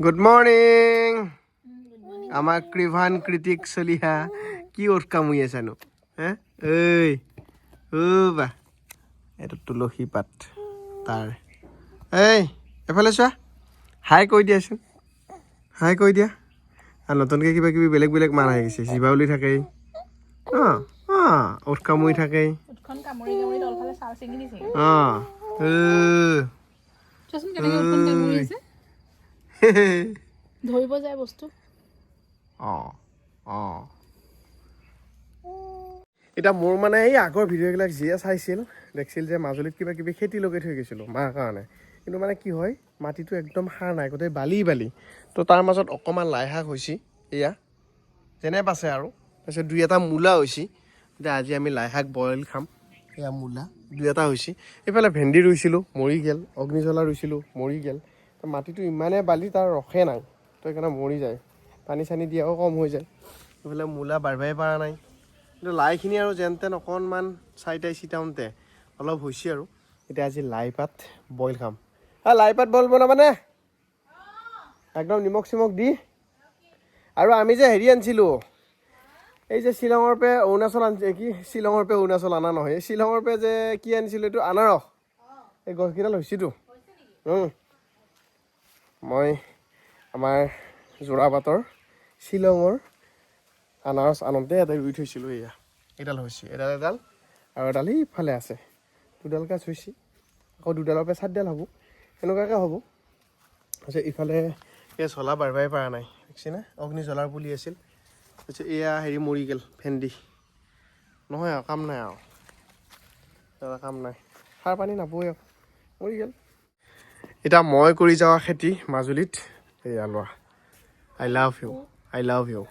good morning আমাৰ কৃভান কৃতিক চলিহা কি ওট কামুৰি আছানো হে ঐ বা এইটো তুলসী পাত তাৰ এই এফালে চোৱা হাই কৈ দিয়াচোন হাই কৈ দিয়া আৰু নতুনকৈ কিবা কিবি বেলেগ বেলেগ মান আহি গৈছে জীৱাৱলী থাকেই ওট কামুৰি থাকেই ধৰিব যায় বস্তু এতিয়া মোৰ মানে এই আগৰ ভিডিঅ'বিলাক যিয়ে চাইছিল দেখিছিল যে মাজুলীত কিবা কিবি খেতি লগাই থৈ গৈছিলোঁ মাৰ কাৰণে কিন্তু মানে কি হয় মাটিটো একদম সাৰ নাই গোটেই বালি বালি তো তাৰ মাজত অকণমান লাই শাক হৈছে এয়া যেনে পাছে আৰু তাৰপিছত দুই এটা মূলা হৈছে এতিয়া আজি আমি লাই শাক বইল খাম এয়া মূলা দুই এটা হৈছে এইফালে ভেন্দি ৰুইছিলোঁ মৰি গ'ল অগ্নিজলা ৰুইছিলোঁ মৰি গ'ল তো মাটিটো ইমানেই বালি তাৰ ৰখে নাই তো সেইকাৰণে মৰি যায় পানী চানী দিয়াও কম হৈ যায় এইফালে মূলা বাঢ়িবই পৰা নাই কিন্তু লাইখিনি আৰু যেন তেন অকণমান চাইটাই চিটাওঁতে অলপ হৈছে আৰু এতিয়া আজি লাই পাত বইল খাম লাই পাত বইল বনাবানে একদম নিমখ চিমখ দি আৰু আমি যে হেৰি আনিছিলোঁ এই যে শ্বিলঙৰ পৰা অৰুণাচল আনিছে কি শ্বিলঙৰ পৰা অৰুণাচল অনা নহয় এই শ্বিলঙৰ পৰা যে কি আনিছিলোঁ এইটো আনাৰস এই গছকেইডাল হৈছেতো মই আমাৰ যোৰাবাটৰ শ্বিলঙৰ আনাৰস আনন্তে এটা ৰুই থৈছিলোঁ এয়া এডাল হৈছে এডাল এডাল আৰু এডাল ইফালে আছে দুডাল গাছ হৈছে আকৌ দুডালৰ পৰা 7ডাল হ'ব এনেকুৱাকৈ হ'ব তাৰপিছত ইফালে এই জ্বলা বাঢ়িবই পৰা নাই দেখিছেনে অগ্নি জ্বলাৰ পুলি আছিল তাৰপিছত এয়া হেৰি মৰি গ'ল ভেন্দি নহয় আৰু কাম নাই আৰু কাম নাই সাৰ পানী নাপোৱে আৰু মৰি গ'ল এতিয়া মই কৰি যোৱা খেতি মাজুলীত এয়া লোৱা আই লাভ ইউ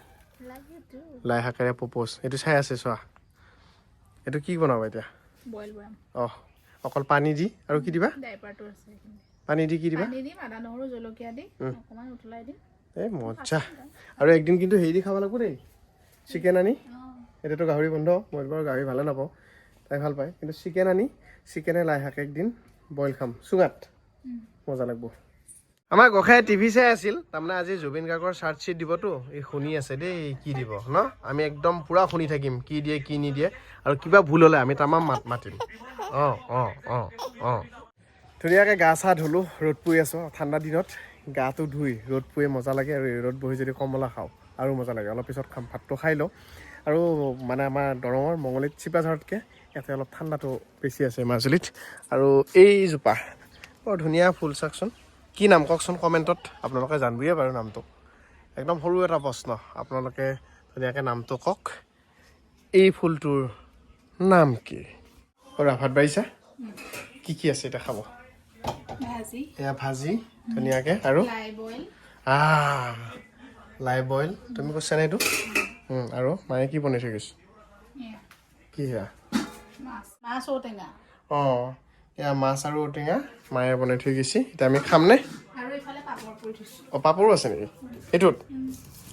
লাই শাকেৰে পপ'জ এইটো চাই আছে চোৱা এইটো কি বনাবা এতিয়া বইল বনাম অকল পানী দি আৰু কি দিবা ডাইপাৰটো আছে পানী দি কি দিবা পানী দিম আদা নহৰু জলকীয়া দি অকণমান উতলাই দিম এই মজা আৰু একদিন কিন্তু হেৰি দি খাব লাগিব দেই চিকেন আনি এতিয়াতো গাহৰি বন্ধ মই বাৰু গাহৰি ভালে নাপাওঁ তাই ভাল পায় কিন্তু চিকেন আনি চিকেনে লাই শাক একদিন বইল খাম চুঙাত মজা লাগিব আমাৰ গোসাঁই টিভি চাই আছিল তাৰমানে আজি জুবিন গাৰ্গৰ চাৰ্জশ্বিট দিবতো এই শুনি আছে দেই কি দিব ন আমি একদম পূৰা শুনি থাকিম কি দিয়ে কি নিদিয়ে আৰু কিবা ভুল হ'লে আমি তামাম মাতিম ধুনীয়াকৈ গা চা ধুলোঁ ৰ'দ পৰি আছোঁ ঠাণ্ডা দিনত গাটো ধুই ৰ'দ পুৱে মজা লাগে আৰু ৰ'দ বহি যদি কমলা খাওঁ আৰু মজা লাগে অলপ পিছত খাম ভাতটো খাই লওঁ আৰু মানে আমাৰ দৰঙৰ মঙলিত চিপাঝাৰতকৈ ইয়াতে অলপ ঠাণ্ডাটো বেছি আছে মাজুলীত আৰু এইজোপা বৰ ধুনীয়া ফুল চাওকচোন কি নাম কওকচোন কমেণ্টত আপোনালোকে জানিবই বাৰু নামটো একদম সৰু এটা প্ৰশ্ন আপোনালোকে ধুনীয়াকৈ নামটো কওক এই ফুলটোৰ নাম কি ভাত বাঢ়িছা কি আছে এতিয়া খাব এয়া ভাজি ধুনীয়াকৈ আৰু লাই বইল তুমি কৈছা নে এইটো আৰু মায়ে কি বনাই থৈ গৈছে কি সেয়া এয়া মাছ আৰু ঔটেঙা মায়ে বনাই থৈ গৈছে এতিয়া আমি খামনে পাপৰো আছে নেকি এইটোত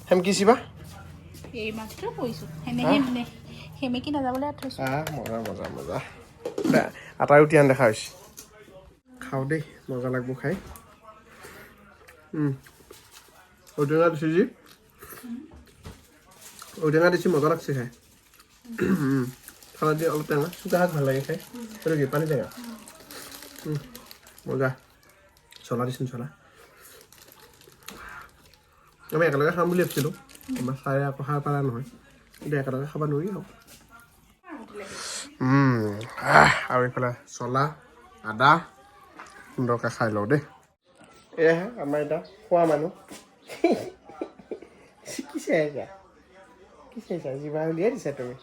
সেমকিছিবা মজা আটা ৰুটি আন দেখা হৈছে খাওঁ দেই মজা লাগিব খাই ঔটেঙা দিছে যি ঔটেঙা দিছে মজা লাগছে খাই খালা দিয়ে অলপ টেঙা চুকা শাক ভাল লাগে খাই সেইটো কি পানী টেঙা মজা চলা দিচোন চলা আমি একেলগে খাম বুলি ভাবিছিলোঁ আমাৰ চাই আকৌ সাৰ পাৰা নহয় কিন্তু একেলগে খাব নোৱাৰি আৰু এইফালে চলা আদা সুন্দৰকৈ খাই লওঁ দেই এয়াহে আমাৰ এতিয়া খোৱা মানুহ কি চাইছা জিভা উলিয়াই দিছা তুমি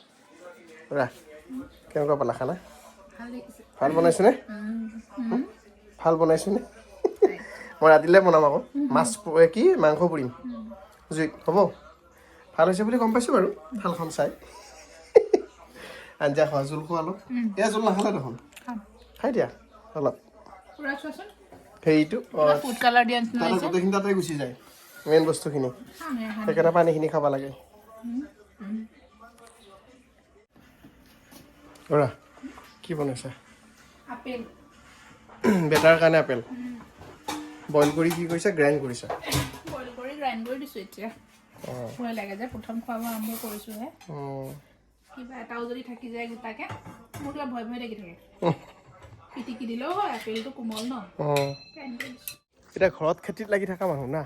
কেনেকুৱা পালা খানা ভাল বনাইছেনে ভাল বনাইছেনে মই ৰাতিলৈ বনাম আকৌ মাছ কি মাংস পুৰিম জুইত হ'ব ভাল হৈছে বুলি গম পাইছোঁ বাৰু থালখন চাই আঞ্জা খোৱা জোল খোৱালোঁ এয়া জোল নাখালে দেখোন খাই দিয়া অলপ হেৰিটো গোটেইখিনি তাতে গুচি যায় মেইন বস্তুখিনি সেইকাৰণে পানীখিনি খাব লাগে কি বনাইছা বেটাৰ কাৰণে আপেল বইল কৰি কি কৰিছা গ্ৰাইণ্ড কৰিছা এণ্ড কৰি দিছোঁ এতিয়া ভয় লাগে যে প্ৰথম খোৱা বোৱা আৰম্ভ কৰিছোঁহে কিবা এটাও যদি থাকি যায় গোটাকে মোৰ কিবা ভয় ভয় লাগি থাকে পিটিকি দিলেও হয় আপেলটো কোমল ন এণ্ড কৰি দিছোঁ এতিয়া ঘৰত খেতিত লাগি থকা মানুহ না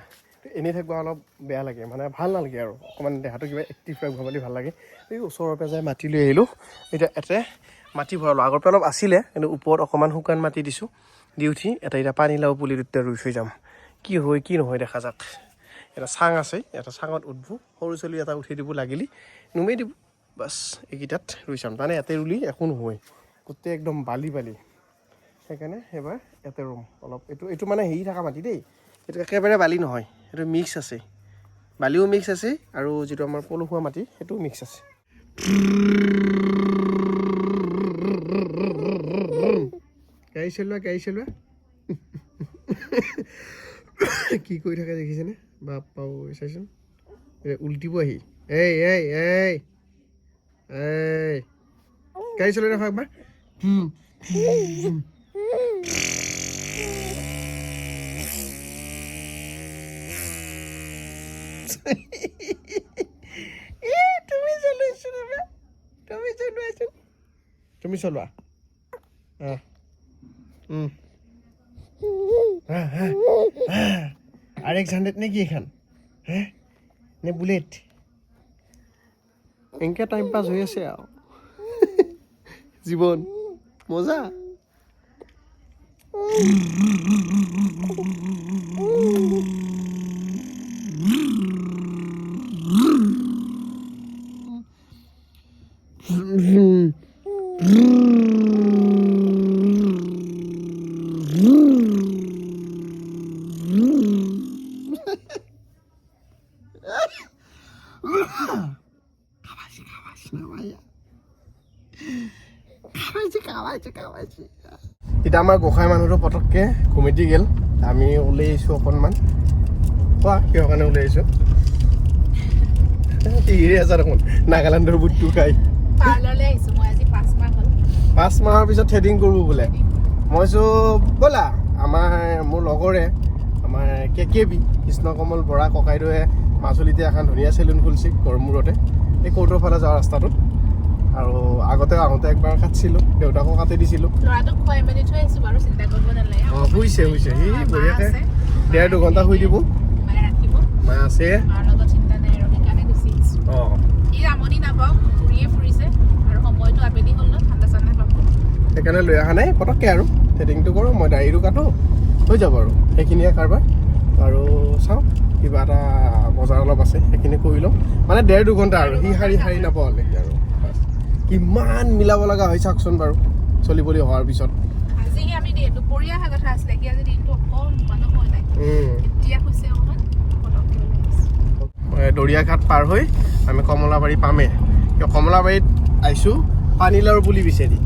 এনেই থাকিব অলপ বেয়া লাগে মানে ভাল নালাগে আৰু অকণমান দেহাটো কিবা এক্টিভ ৰাখিব বুলি ভাল লাগে এই ওচৰৰ পৰা যাই মাটি লৈ আহিলোঁ এতিয়া এতে মাটি ভৰালোঁ আগৰ পৰা অলপ আছিলে কিন্তু ওপৰত অকণমান শুকান মাটি দিছোঁ দি উঠি এতিয়া পানীলাও পুলি দুটা ৰুই থৈ যাম কি হয় কি নহয় দেখা যাক এটা চাং আছে এটা চাঙত উঠবো সৰু চলি এটা উঠি দিব লাগিলি নুমেই দিব বাছ এইকেইটাত ৰুই চাম মানে ইয়াতে ৰুলি একো নহয় গোটেই একদম বালি বালি সেইকাৰণে এবাৰ ইয়াতে ৰুম অলপ এইটো মানে হেৰি থকা মাটি দেই এইটো একেবাৰে বালি নহয় এইটো মিক্স আছে বালিও মিক্স আছে আৰু যিটো আমাৰ পলসুৱা মাটি সেইটোও মিক্স আছে গাড়ী চলোৱা কি কৰি থাকে দেখিছেনে বাপ পাও চাইচোন উল্টিব আহি এই গাড়ী চলাই ৰাখা একবাৰ তুমি চলোৱা RX-100 নে কি এখন হে নে বুলেট এনেকৈ টাইম পাছ হৈ আছে আৰু জীৱন মজা এতিয়া আমাৰ গোসাঁই মানুহটো পটককৈ কমিটি গ'ল আমি ওলাই আহিছোঁ অকণমান কোৱা কিহৰ কাৰণে ওলাই আহিছোঁ হিৰে আছা দেখোন নাগালেণ্ডৰ বুটটো খাই পাৰ্লাৰলৈ আহিছোঁ মই আজি 5 মাহ হ'ল 5 মাহৰ পিছত থ্ৰেডিং কৰোঁ বোলে মই কৈছোঁ ব'লা মোৰ লগৰে আমাৰ KKB কৃষ্ণকমল বৰা ককাইদেৱে মাজুলীতে এখন ধুনীয়া চেলুন খুলিছে গড়মূৰতে এই কৌটোৰ ফালে যোৱা ৰাস্তাটোত আৰু আগতে আহোঁতে একবাৰ কাটিছিলোঁ দেউতাকো কাটি দিছিলোঁ ল'ৰাটোক খুৱাই মেলি থৈ আহিছোঁ বাৰু চিন্তা কৰিব নালাগে শুইছে সি বঢ়িয়াকৈ 1.5-2 ঘণ্টা শুই দিব মায়ে ৰাখিব মা আছে মাৰ লগত চিন্তা নাই আৰু সেইকাৰণে গুচি আহিছোঁ ই আমনি নাপাওঁ ঘূৰিয়ে ফুৰিছে আৰু সময়টো আবেলি হ'ল ন ঠাণ্ডা চাণ্ডা পাব সেইকাৰণে লৈ অহা নাই পটককৈ আৰু থ্ৰেডিংটো কৰোঁ মই দাড়িটো কাটো হৈ যাব আৰু সেইখিনিয়ে কাৰবাৰ আৰু চাওঁ কিবা এটা বজাৰ অলপ আছে সেইখিনি কৰি লওঁ মানে 1.5-2 ঘণ্টা আৰু সি শাৰী নাপাৱালৈকে আৰু কিমান মিলাব লগা হয় চাওকচোন বাৰু চলিবলি হোৱাৰ পিছত আজি আমি দুপৰীয়া অহা কথা আছিলে কি আজি দিনটো অকণমান হয় নাই এতিয়া হৈছে অকণমান দৰিয়াঘাট পাৰ হৈ আমি কমলাবাৰী পামেই কমলাবাৰীত আহিছোঁ পানীলাওৰ পুলি বিচাৰি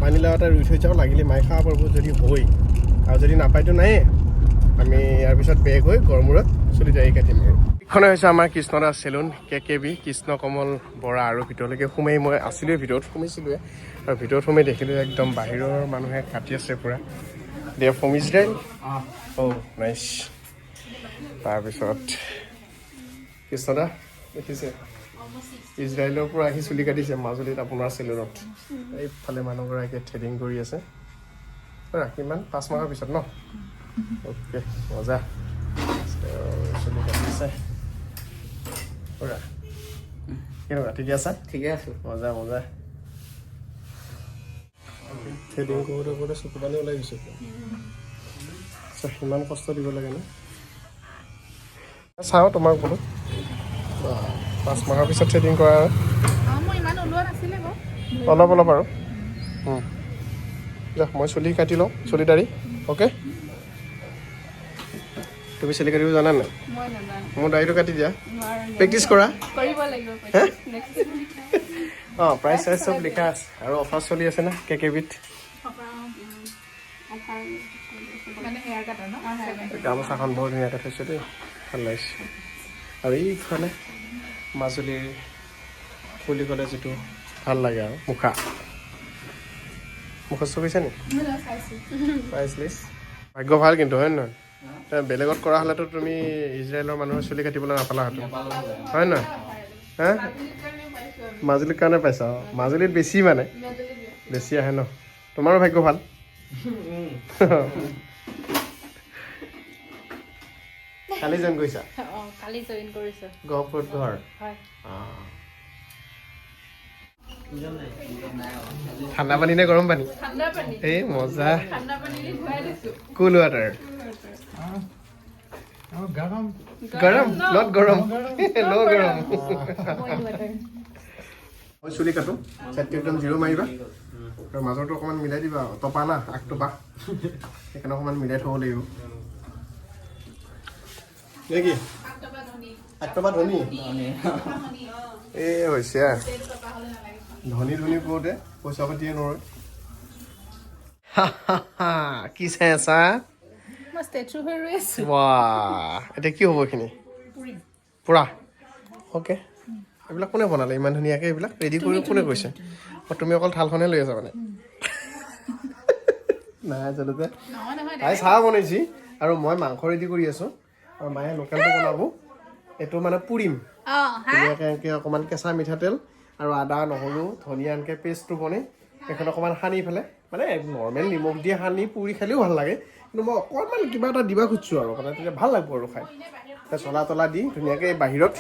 পানীলাও এটা ৰুই থৈ যাওঁ লাগিলে মায়ে খাব পাৰিব যদি হয় আৰু যদি নাপায়তো নায়ে আমি ইয়াৰ পিছত বেগ হৈ গড়মূৰত চলি যাই কাটিম আৰু এইখনে হৈছে আমাৰ কৃষ্ণদাস চেলুন KKB কৃষ্ণকমল বৰা আৰু ভিতৰলৈকে সোমাই মই আছিলোঁৱে ভিতৰত সোমাইছিলোঁৱে আৰু ভিতৰত সোমাই দেখিলোঁ একদম বাহিৰৰ মানুহে কাটি আছে পূৰা দে ফ্ৰম ইজৰাইল নাইচ তাৰপিছত কৃষ্ণদা দেখিছে ইজৰাইলৰ পৰা আহি চুলি কাটিছে মাজুলীত আপোনাৰ চেলুনত এইফালে মানুহগৰাকীয়ে থ্ৰেডিং কৰি আছে কিমান 5 মাহৰ পিছত ন অ'কে মজা চুলি কাটিছে কেনেকুৱা ঠিকে আছা ঠিকে আছোঁ মজা থ্ৰেডিং কৰোঁতে চকু পানী ওলাই গৈছে সিমান কষ্ট দিব লাগে ন চাওঁ তোমাক বোলো 5 মাহৰ পিছত থ্ৰেডিং কৰা মোৰ ইমান ওলোৱা নাছিলে বাৰু অলপ আৰু মই চুলি কাটি লওঁ চুলি দাড়ি অ'কে তুমি চুলি কাটিব জানা নাই মই নাজানো মোৰ দাড়িটো কাটি দিয়া প্ৰেক্টিচ কৰা কৰিব লাগিব প্ৰাইচ চাইজ চব লিখা আছে আৰু অফাৰ চলি আছে না KKBত মানে হেয়াৰ কাটাৰ ন গামোচাখন বৰ ধুনীয়াকৈ থৈছোঁ দেই ভাল লাগিছে আৰু এইফালে মাজুলীৰ বুলি ক'লে যিটো ভাল লাগে আৰু মুখস্থ কৰিছে নি প্ৰাইচ লিষ্ট ভাগ্য ভাল কিন্তু হয় নে নহয় বেলেগত কৰা হ'লেতো তুমি ইজৰাইলৰ মানুহৰ চুলি কাটিবলৈ নাপালাহেঁতেন হয় নহয় হা মাজুলীৰ কাৰণে পাইছা মাজুলীত বেছি মানে বেছি আহে ন তোমাৰো ভাগ্য ভাল কালি জইন কৰিছা কালি জইন কৰিছোঁ গহপুৰত ঘৰ ঠাণ্ডা পানী নে গৰম পানী এই মজা কুল ৱাটাৰ গৰম নট গৰম নো গৰম মই চুলি কাটো ছাইডটো একদম জিৰ' মাৰিবা আৰু মাজৰটো অকণমান মিলাই দিবা টপা না আগটোপা সেইকাৰণে অকণমান মিলাই থ'ব লাগিব নে কি আগটোপা ধনী এই হৈছে ধনী ধনী কৰোঁতে পইচা পাতিয়ে নৰয় কি চাই আছা মই ষ্টেচু হৈ ৰৈ আছোঁ এতিয়া কি হ'ব এইখিনি পুৰা অ'কে এইবিলাক কোনে বনালে ইমান ধুনীয়াকৈ এইবিলাক ৰেডি কৰি কোনে কৈছে তুমি অকল থালখনে লৈ আছা মানে নাই আচলতে তাই চাহ বনাইছি আৰু মই মাংস ৰেডি কৰি আছোঁ আৰু মায়ে লোকেলটো বনাব এইটো মানে পুৰিম ধুনীয়াকৈ এনেকৈ অকণমান কেঁচা মিঠাতেল আৰু আদা নহৰু ধনিয়া এনেকৈ পেষ্টটো বনাই সেইখন অকণমান সানি পেলাই মানে নৰ্মেল নিমখ দি সানি পুৰি খালেও ভাল লাগে কিন্তু মই অকণমান কিবা এটা দিব খুজিছোঁ আৰু মানে তেতিয়া ভাল লাগিব আৰু খাই জ্বলা তলা দি ধুনীয়াকৈ বাহিৰত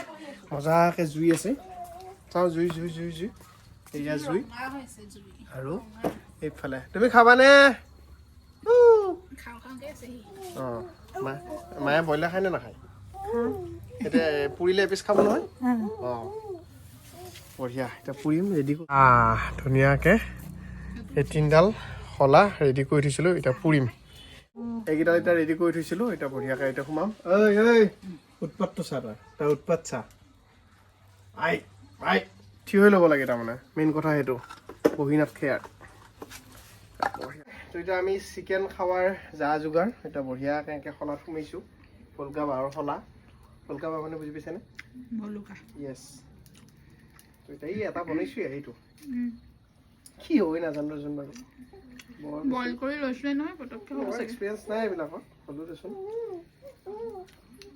মজাকৈ জুই আছে চাওঁ জুই জুই জুই জুই এয়া জুই আৰু এইফালে তুমি খাবানে অঁ মায়ে ব্ৰইলাৰ খায় নে নাখায় এতিয়া পুৰিলে এপিচ খাব নহয় অঁ বঢ়িয়া এতিয়া পুৰিম ৰেডি ধুনীয়াকৈ এই তিনিডাল শলা ৰেডি কৰি থৈছিলোঁ এতিয়া পুৰিম এইকেইডাল এতিয়া ৰেডি কৰি থৈছিলোঁ এতিয়া বঢ়িয়াকৈ এতিয়া সোমাম ঐ উৎপাতটো চা তই উৎপাত চা আই আই থিয় হৈ ল'ব লাগে তাৰমানে মেইন কথা সেইটো বহি নাথকে আৰু তো এতিয়া আমি চিকেন খাৱাৰ যা যোগাৰ এতিয়া বঢ়িয়াকৈ এনেকৈ শলাত সোমাইছোঁ ফুলকা বাঁহৰ শলা ফুলকা বাঁহ মানে বুজি পাইছেনে য়েছ তো এতিয়া এই এটা বনাইছোঁৱে সেইটো কি হয় নাজানো দেচোন বাৰু বইল কৰি লৈছোৱে নহয় পটককৈ হ'ব চাগে এক্সপিৰিয়েঞ্চ নাই এইবিলাকত হ'লেও দেচোন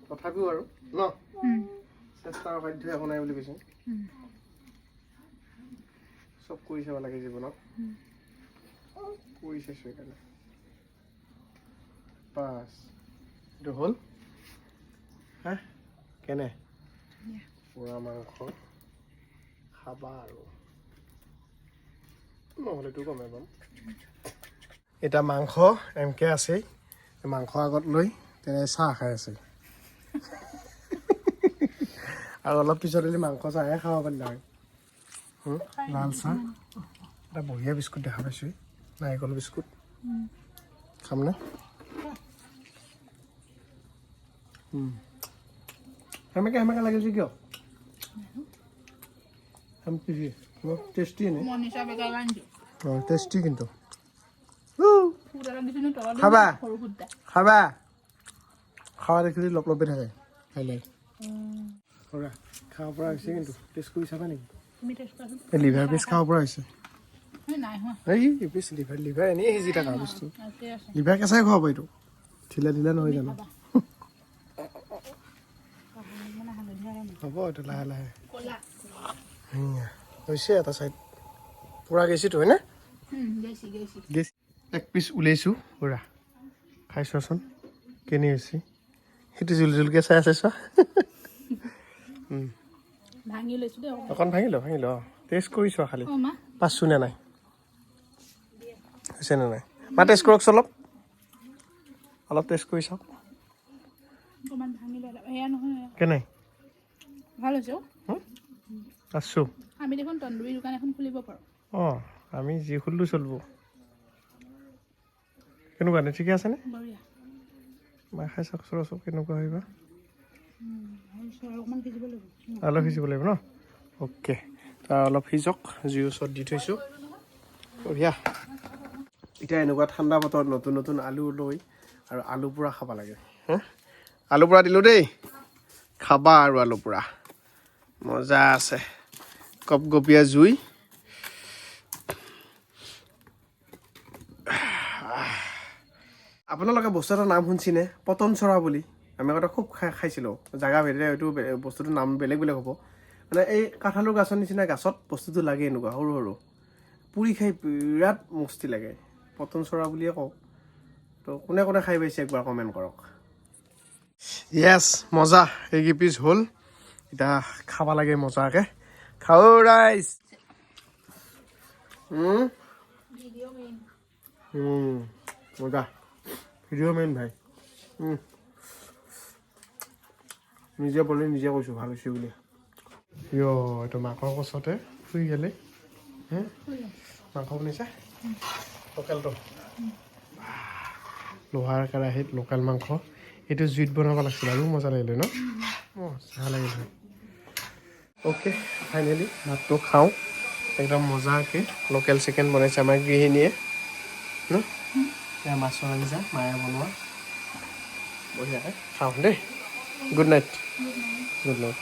তথাপিও আৰু ন চেষ্টাৰ অসাধ্য একো নাই বুলি কৈছোঁ চব কৰি চাব লাগে জীৱনত কৰি চাইছোঁ সেইকাৰণে বাছ এইটো হ'ল হা কেনে পোৰা মাংস খাবা আৰু নহ'লেতো গমেই পাম এতিয়া মাংস এমকে আছেই মাংস আগত লৈ তেনে চাহ খাই আছে আৰু অলপ পিছত যদি মাংস চাহে খাব পাৰিলে হয় লাল চাহ এটা বঢ়িয়া বিস্কুট দেখা পাইছোঁ নাৰিকল বিস্কুট খামনে সেমেকে সেমেকে লাগিছে কিয় টেষ্টি নে অঁ টেষ্টি কিন্তু খাবা খাবা খাৱা দেখিলে লপ লপে থাকে খাইলে কৰা খাব পৰা হৈছে কিন্তু টেষ্ট কৰি চাবা নেকি লিভাৰ পিচ খাব পৰা হৈছে এই পিচ লিভাৰ লিভাৰ এনেই সিজি থকা বস্তু লিভাৰ কেঁচাই খুৱাব এইটো ঢিলা ঢিলা নহয় জানো হ'ব এইটো লাহে লাহে হৈছে এটা চাইড পূৰা গেছিটো হয়নে গেছি এক পিচ ওলাইছোঁ পূৰা খাই চোৱাচোন কেনে হৈছে সেইটো জুল জুলকৈ চাই আছে চোৱা অকণ ভাঙি ল অঁ টেষ্ট কৰি চোৱা খালি পাইছোঁ নে নাই হৈছে নে নাই মা টেষ্ট কৰকচোন অলপ টেষ্ট কৰি চাওক কেনে ভাল হৈছে আছোঁ আমি দেখোন তন্দুৰী দোকান এখন খুলিব পাৰোঁ অঁ আমি যি খুলিলোঁ চলিব কেনেকুৱা নে ঠিকে আছেনে মা খাই চাওকচোন ৰচোন কেনেকুৱা হয় বা অলপ সিজিব লাগিব ন অ'কে তাৰ অলপ সিজক জুইৰ ওচৰত দি থৈছোঁ বঢ়িয়া এতিয়া এনেকুৱা ঠাণ্ডা বতৰত নতুন নতুন আলু লৈ আৰু আলু পোৰা খাব লাগে হা আলু পোৰা দিলোঁ দেই খাবা আৰু আলু পোৰা মজা আছে কপকপীয়া জুই আপোনালোকে বস্তু এটাৰ নাম শুনিছেনে পতন চৰা বুলি আমি আগতে খুব খাইছিলোঁ জাগা ভেদে এইটো বস্তুটোৰ নাম বেলেগ বেলেগ হ'ব মানে এই কাঁঠালৰ গছৰ নিচিনা গাছত বস্তুটো লাগে এনেকুৱা সৰু সৰু পুৰি খাই বিৰাট মস্তি লাগে পতন চৰা বুলিয়ে কওঁ তো কোনে কোনে খাই পাইছে একবাৰ কমেণ্ট কৰক য়েছ মজা এই পিচ হ'ল এতিয়া খাব লাগে মজাকৈ খাওঁ ৰাইজ মজা ভিডিঅ' মেইন ভাই নিজে বলে নিজে কৈছোঁ ভাল হৈছে বুলি এইটো মাকৰ গছতে শুই গ'লে হে মাংস বনাইছা লোকেলটো লোহাৰ কেৰাহীত লোকেল মাংস এইটো জুইত বনাব লাগিছিল আৰু মজা লাগিলে ন মজা লাগিলে অ'কে ফাইনেলি ভাতটো খাওঁ একদম মজাকৈ লোকেল চিকেন বনাইছে আমাৰ গৃহিণীয়ে ন এয়া মাছৰ আঞ্জা মায়ে বনোৱা বঢ়িয়াকৈ খাওঁ দেই গুড নাইট গুড নাইট